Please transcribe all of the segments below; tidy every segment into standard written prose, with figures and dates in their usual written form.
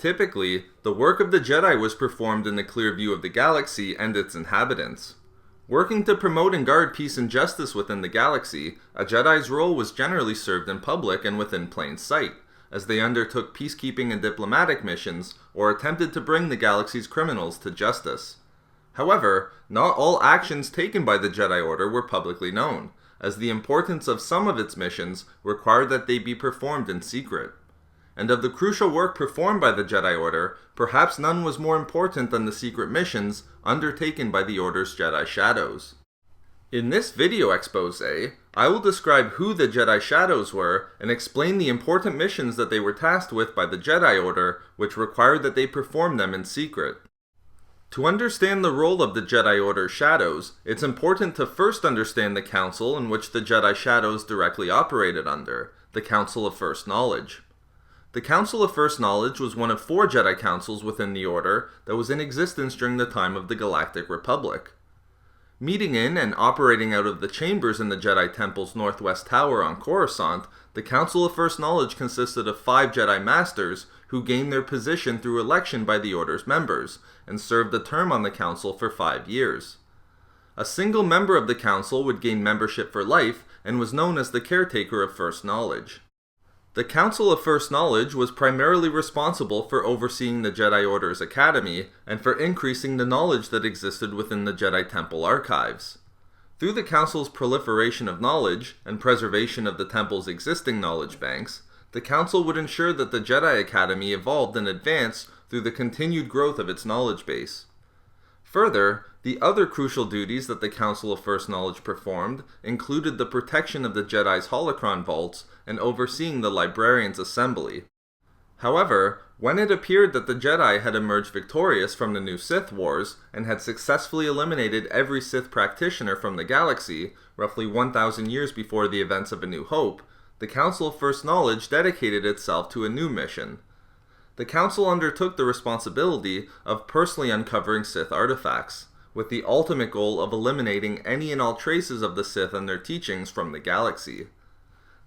Typically, the work of the Jedi was performed in the clear view of the galaxy and its inhabitants. Working to promote and guard peace and justice within the galaxy, a Jedi's role was generally served in public and within plain sight, as they undertook peacekeeping and diplomatic missions or attempted to bring the galaxy's criminals to justice. However, not all actions taken by the Jedi Order were publicly known, as the importance of some of its missions required that they be performed in secret. And of the crucial work performed by the Jedi Order, perhaps none was more important than the secret missions undertaken by the Order's Jedi Shadows. In this video expose, I will describe who the Jedi Shadows were and explain the important missions that they were tasked with by the Jedi Order, which required that they perform them in secret. To understand the role of the Jedi Order's Shadows, it's important to first understand the council in which the Jedi Shadows directly operated under, the Council of First Knowledge. The Council of First Knowledge was one of 4 Jedi Councils within the Order that was in existence during the time of the Galactic Republic. Meeting in and operating out of the chambers in the Jedi Temple's northwest tower on Coruscant, the Council of First Knowledge consisted of 5 Jedi Masters who gained their position through election by the Order's members, and served a term on the Council for 5 years. A single member of the Council would gain membership for life and was known as the Caretaker of First Knowledge. The Council of First Knowledge was primarily responsible for overseeing the Jedi Order's academy and for increasing the knowledge that existed within the Jedi Temple archives. Through the Council's proliferation of knowledge and preservation of the Temple's existing knowledge banks, the Council would ensure that the Jedi Academy evolved and advanced through the continued growth of its knowledge base. Further, the other crucial duties that the Council of First Knowledge performed included the protection of the Jedi's holocron vaults and overseeing the Librarian's Assembly. However, when it appeared that the Jedi had emerged victorious from the new Sith Wars and had successfully eliminated every Sith practitioner from the galaxy, roughly 1,000 years before the events of A New Hope, the Council of First Knowledge dedicated itself to a new mission. The Council undertook the responsibility of personally uncovering Sith artifacts, with the ultimate goal of eliminating any and all traces of the Sith and their teachings from the galaxy.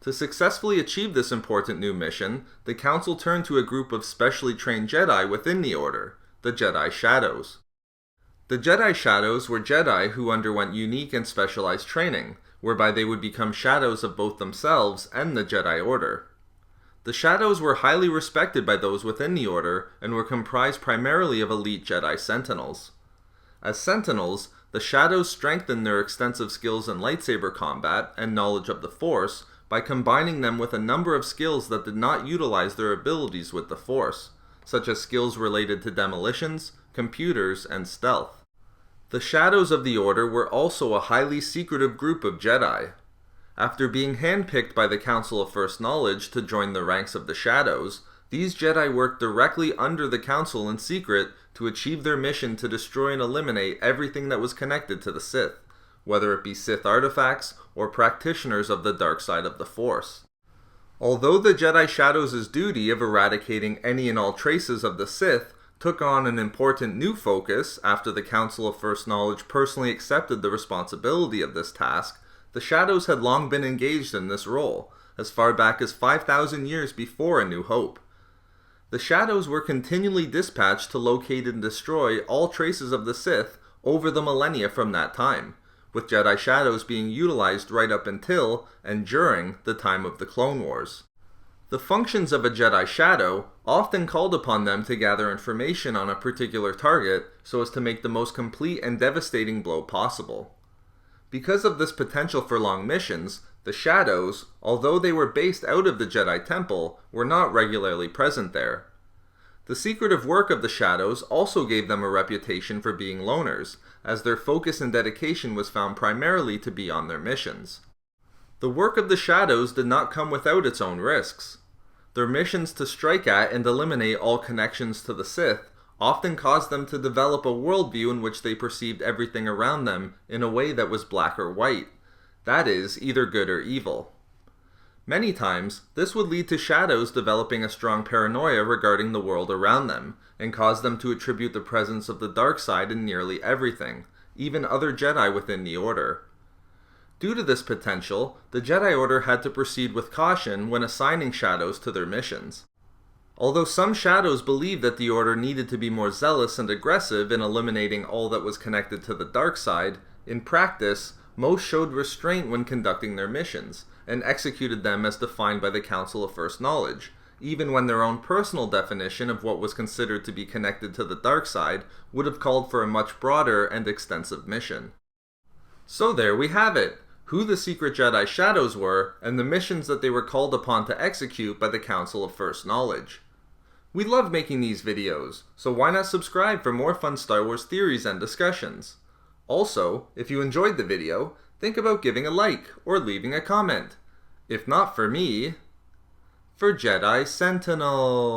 To successfully achieve this important new mission, the Council turned to a group of specially trained Jedi within the Order, the Jedi Shadows. The Jedi Shadows were Jedi who underwent unique and specialized training, whereby they would become shadows of both themselves and the Jedi Order. The Shadows were highly respected by those within the Order and were comprised primarily of elite Jedi Sentinels. As Sentinels, the Shadows strengthened their extensive skills in lightsaber combat and knowledge of the Force by combining them with a number of skills that did not utilize their abilities with the Force, such as skills related to demolitions, computers, and stealth. The Shadows of the Order were also a highly secretive group of Jedi. After being handpicked by the Council of First Knowledge to join the ranks of the Shadows, these Jedi worked directly under the Council in secret to achieve their mission to destroy and eliminate everything that was connected to the Sith, whether it be Sith artifacts or practitioners of the dark side of the Force. Although the Jedi Shadows' duty of eradicating any and all traces of the Sith took on an important new focus after the Council of First Knowledge personally accepted the responsibility of this task, the Shadows had long been engaged in this role, as far back as 5,000 years before A New Hope. The Shadows were continually dispatched to locate and destroy all traces of the Sith over the millennia from that time, with Jedi Shadows being utilized right up until and during the time of the Clone Wars. The functions of a Jedi Shadow often called upon them to gather information on a particular target so as to make the most complete and devastating blow possible. Because of this potential for long missions, the Shadows, although they were based out of the Jedi Temple, were not regularly present there. The secretive work of the Shadows also gave them a reputation for being loners, as their focus and dedication was found primarily to be on their missions. The work of the Shadows did not come without its own risks. Their missions to strike at and eliminate all connections to the Sith often caused them to develop a worldview in which they perceived everything around them in a way that was black or white, that is, either good or evil. Many times, this would lead to Shadows developing a strong paranoia regarding the world around them, and cause them to attribute the presence of the dark side in nearly everything, even other Jedi within the Order. Due to this potential, the Jedi Order had to proceed with caution when assigning Shadows to their missions. Although some Shadows believed that the Order needed to be more zealous and aggressive in eliminating all that was connected to the dark side, in practice, most showed restraint when conducting their missions, and executed them as defined by the Council of First Knowledge, even when their own personal definition of what was considered to be connected to the dark side would have called for a much broader and extensive mission. So there we have it, who the secret Jedi Shadows were, and the missions that they were called upon to execute by the Council of First Knowledge. We love making these videos, so why not subscribe for more fun Star Wars theories and discussions? Also, if you enjoyed the video, think about giving a like or leaving a comment. If not for me, for Jedi Sentinels.